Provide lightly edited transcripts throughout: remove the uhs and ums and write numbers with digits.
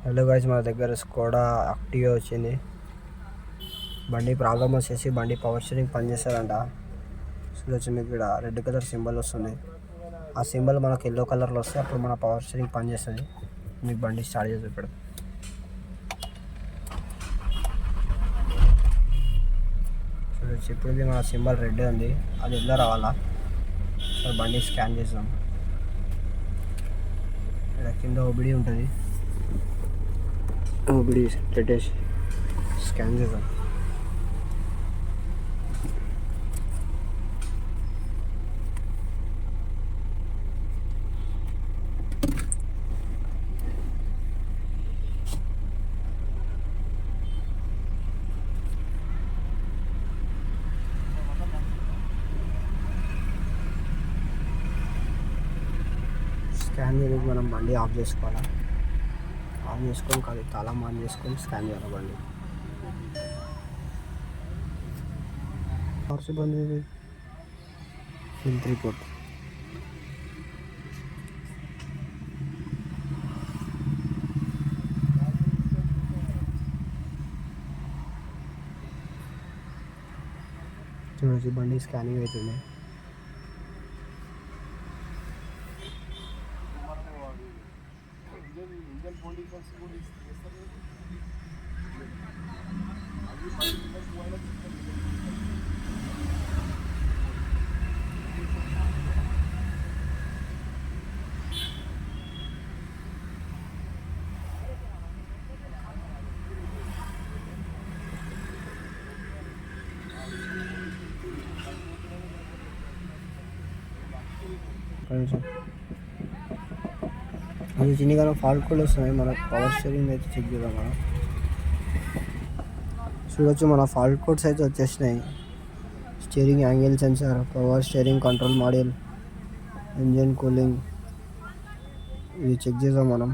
Hello guys, మన దగ్గర Skoda Activa వచ్చింది. బండి ప్రాబ్లమ్ వచ్చేసి బండి పవర్ స్టీరింగ్ పనిచేస్తుందంట. చూడొచ్చు, మీకు ఇక్కడ రెడ్ కలర్ సింబల్ వస్తుంది. ఆ సింబల్ మనకు ఎల్లో కలర్లో వస్తే అప్పుడు మన పవర్ స్టీరింగ్ పనిచేస్తుంది. మీకు బండి స్టార్ట్ చేసి ఇప్పుడు చూడొచ్చు. ఇప్పుడు మన సింబల్ రెడ్ ఉంది, అది ఎల్లో రావాలా. సో బండి స్కాన్ చేసాం. ఇక్కడ కింద ఓబిడి ఉంటుంది, ఓబిడి పెట్టేసి స్కాన్ చేద్దాం. స్కాన్ చేయడానికి మనం బండి ఆఫ్ చేసుకోవాలి. ఆన్ చేసుకొని కాదు, తాళం ఆన్ చేసుకొని స్కాన్ చేయాలి బండి. ఆర్సీ బండి ఫిల్ రిపోర్ట్. చూడొచ్చు, బండి స్కానింగ్ అవుతుంది. అది చిన్నగా ఫాల్ట్ కూడా వస్తున్నాయి. మన పవర్ స్టీరింగ్ అయితే చెక్ చేద్దాం. మనం చూడొచ్చు, మన ఫాల్ట్ కోడ్స్ అయితే వచ్చేసినాయి. Steering angle censor, power steering control module, engine cooling, ఇది చెక్ చేద్దాం మనం.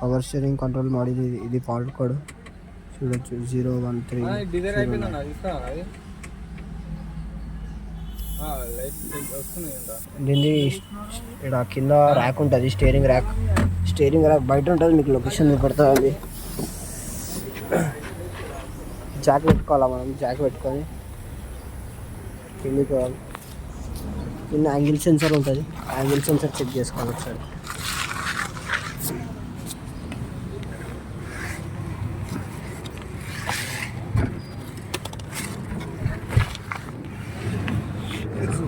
పవర్ స్టీరింగ్ కంట్రోల్ మాడ్యూల్ ఇది ఫాల్ట్ కోడ్ చూడొచ్చు, 013. దీన్ని ఇక్కడ కింద ర్యాక్ ఉంటుంది, స్టీరింగ్ ర్యాక్ బయట ఉంటుంది. మీకు లొకేషన్ పెడుతుంది. జాక్ పెట్టుకోవాలా మనం. జాక్ పెట్టుకొని కిందికి కింద యాంగిల్ సెన్సర్ ఉంటుంది. యాంగిల్ సెన్సర్ చెక్ చేసుకోవాలి ఒకసారి.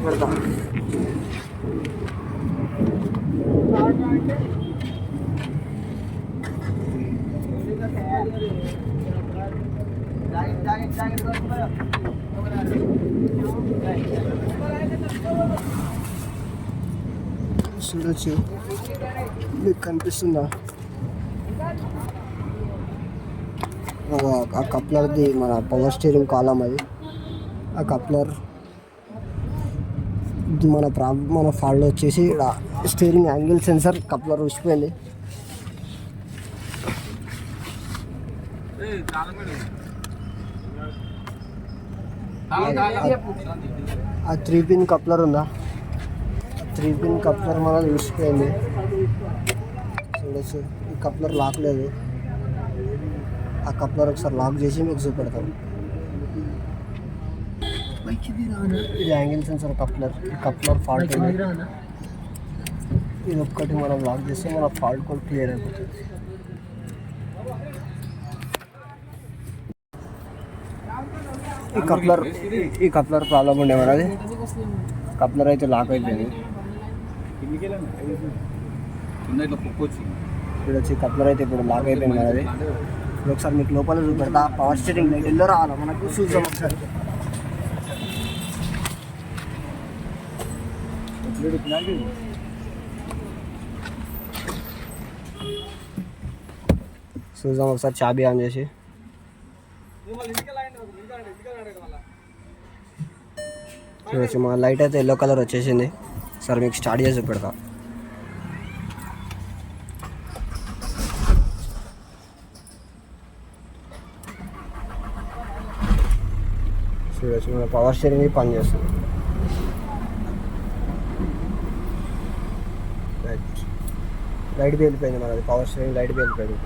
పెడతాం. చూడొచ్చు, మీకు కనిపిస్తుందా ఆ కప్లర్ది, మన పవర్ స్టీరింగ్ కాలం అది. ఆ కప్లర్ మన ఫాల్ట్ వచ్చేసి స్టీరింగ్ యాంగిల్ సెన్సర్ కప్లర్ ఉసిపోయింది. ఆ 3 పిన్ కప్లర్ ఉందా, 3 పిన్ కప్లర్ మనది ఉసిపోయింది. చూడొచ్చు, ఈ కప్లర్ లాక్ లేదు. ఆ కప్లర్ ఒకసారి లాక్ చేసి మీకు చూపెడతాం. ఇది యాంగిల్ సెన్సర్ కప్లర్, ఈ కప్లర్ ఫాల్ట్ ఉంది. ఇది ఒక్కటి మనం లాక్ చేస్తే మన ఫాల్ట్ కోడ్ క్లియర్ అయిపోతుంది. ఈ కప్లర్ ప్రాబ్లం ఉండే మనది. కప్లర్ అయితే లాక్ అయిపోయింది. ఇప్పుడు వచ్చి కప్లర్ అయితే ఇప్పుడు లాక్ అయిపోయింది మనది. ఇప్పుడు ఒకసారి మీకు లోపల చూపెడతా. పవర్ స్టీరింగ్ లైట్ ఎల్లో రావాలా మనకు, చూద్దాం ఒకసారి. చూద్దాం ఒకసారి, చాబీ ఆన్ చేసి. చూడొచ్చు, మా లైట్ అయితే ఎల్లో కలర్ వచ్చేసింది. సార్ మీకు స్టార్ట్ చేసి పెడతా. చూడొచ్చు, మన పవర్ స్టీరింగ్ పని చేస్తుంది. లైట్ పేలిపోయింది మనది, పవర్ స్టీరింగ్ లైట్ పేలిపోయింది.